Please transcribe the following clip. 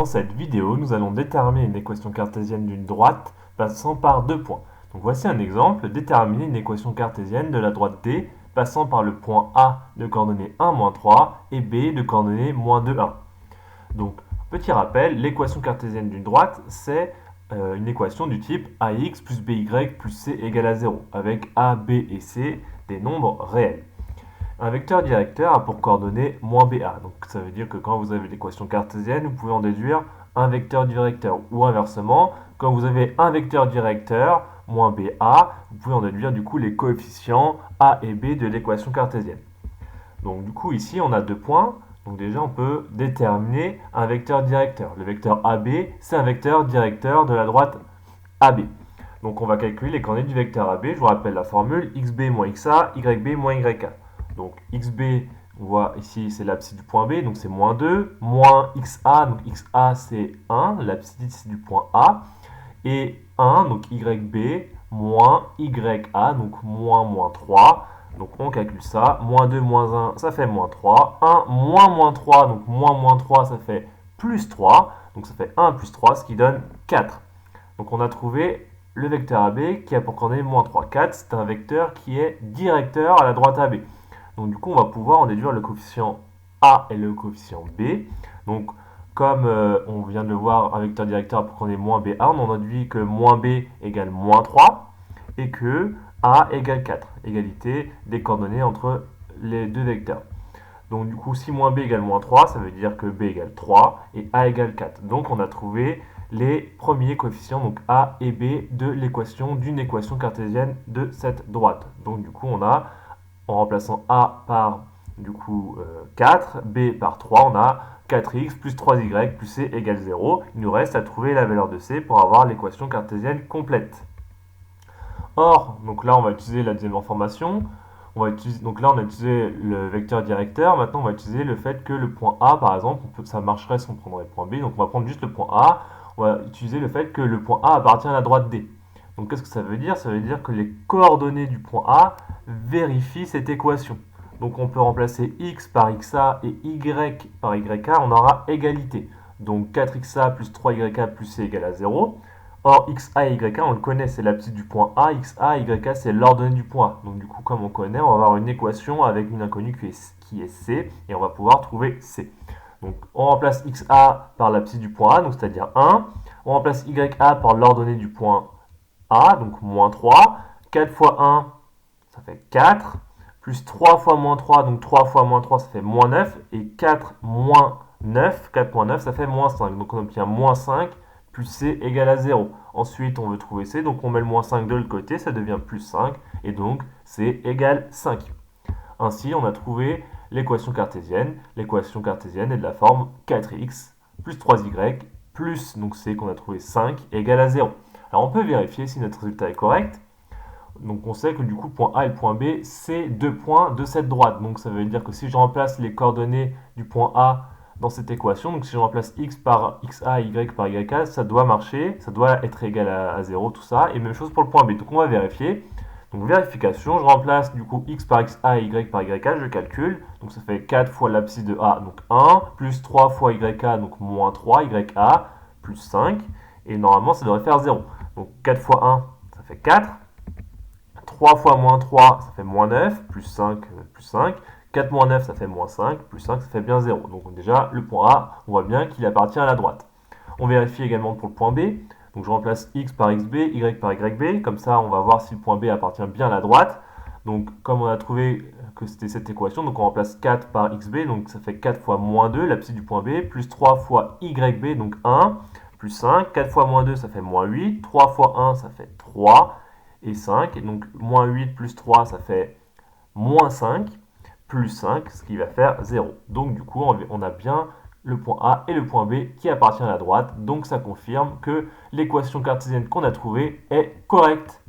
Dans cette vidéo, nous allons déterminer une équation cartésienne d'une droite passant par deux points. Donc voici un exemple, déterminer une équation cartésienne de la droite D passant par le point A de coordonnées 1, 3 et B de coordonnées -2, 1. Donc, petit rappel, l'équation cartésienne d'une droite, c'est une équation du type AX plus BY plus C égale à 0, avec A, B et C des nombres réels. Un vecteur directeur a pour coordonnées -BA. Donc ça veut dire que quand vous avez l'équation cartésienne, vous pouvez en déduire un vecteur directeur. Ou inversement, quand vous avez un vecteur directeur, -BA, vous pouvez en déduire du coup les coefficients A et B de l'équation cartésienne. Donc du coup ici on a deux points. Donc déjà on peut déterminer un vecteur directeur. Le vecteur AB, c'est un vecteur directeur de la droite AB. Donc on va calculer les coordonnées du vecteur AB. Je vous rappelle la formule xb moins xa, yb moins yk. Donc xb, on voit ici c'est l'abscisse du point B, donc c'est -2, moins xa, donc xa c'est 1, l'abscisse du point A, et 1, donc yb, moins ya, donc -3. Donc on calcule ça, -2, -1, ça fait -3, 1, -3, donc -3, ça fait +3, donc ça fait 1 plus 3, ce qui donne 4. Donc on a trouvé le vecteur AB qui a pour coordonnée -3. 4, c'est un vecteur qui est directeur à la droite AB. Donc du coup, on va pouvoir en déduire le coefficient A et le coefficient B. Donc comme on vient de le voir, un vecteur directeur pour qu'on ait -BA, on en déduit que -B égale -3 et que A égale 4. Égalité des coordonnées entre les deux vecteurs. Donc du coup, si -B égale -3, ça veut dire que B égale 3 et A égale 4. Donc on a trouvé les premiers coefficients, donc A et B, de l'équation d'une équation cartésienne de cette droite. Donc du coup, on a, en remplaçant A par du coup 4, B par 3, on a 4x plus 3y plus c égale 0. Il nous reste à trouver la valeur de c pour avoir l'équation cartésienne complète. Or, donc là on va utiliser la deuxième information. Donc là on a utilisé le vecteur directeur. Maintenant on va utiliser le fait que le point A par exemple, ça marcherait si on prendrait le point B. Donc on va prendre juste le point A. On va utiliser le fait que le point A appartient à la droite D. Donc qu'est-ce que ça veut dire? Ça veut dire que les coordonnées du point A vérifient cette équation. Donc on peut remplacer x par xa et y par yk, on aura égalité. Donc 4xa plus 3yk plus c égale à 0. Or xa et yk, on le connaît, c'est l'abscisse du point A, xa et yk, c'est l'ordonnée du point A. Donc du coup, comme on connaît, on va avoir une équation avec une inconnue qui est c, et on va pouvoir trouver c. Donc on remplace xa par l'abscisse du point A, donc c'est-à-dire 1. On remplace ya par l'ordonnée du point A, donc -3. 4 fois 1, ça fait 4. Plus 3 fois -3, donc 3 fois -3, ça fait -9. Et 4 moins 9, 4 moins 9, ça fait -5. Donc on obtient -5 plus c égale à 0. Ensuite, on veut trouver c, donc on met le -5 de l'autre côté, ça devient +5. Et donc, c égale 5. Ainsi, on a trouvé l'équation cartésienne. L'équation cartésienne est de la forme 4x plus 3y plus, donc c qu'on a trouvé 5, égale à 0. Alors on peut vérifier si notre résultat est correct. Donc on sait que du coup, point A et le point B, c'est deux points de cette droite. Donc ça veut dire que si je remplace les coordonnées du point A dans cette équation, donc si je remplace x par xa et y par yk, ça doit marcher, ça doit être égal à 0, tout ça. Et même chose pour le point B. Donc on va vérifier. Donc vérification, je remplace du coup x par xa et y par yk, je calcule. Donc ça fait 4 fois l'abscisse de A, donc 1, plus 3 fois yk, donc -3, ya, plus 5. Et normalement, ça devrait faire 0. Donc 4 fois 1, ça fait 4. 3 fois -3, ça fait -9, plus 5, plus 5. 4 moins 9, ça fait -5, plus 5, ça fait bien 0. Donc déjà, le point A, on voit bien qu'il appartient à la droite. On vérifie également pour le point B. Donc je remplace x par xb, y par yb. Comme ça, on va voir si le point B appartient bien à la droite. Donc comme on a trouvé que c'était cette équation, donc on remplace 4 par xb, donc ça fait 4 fois -2, l'abscisse du point B, plus 3 fois yb, donc 1, plus 5. 4 fois -2, ça fait -8. 3 fois 1, ça fait 3. Et 5, et donc -8 plus 3, ça fait -5, plus 5, ce qui va faire 0. Donc du coup, on a bien le point A et le point B qui appartiennent à la droite, donc ça confirme que l'équation cartésienne qu'on a trouvée est correcte.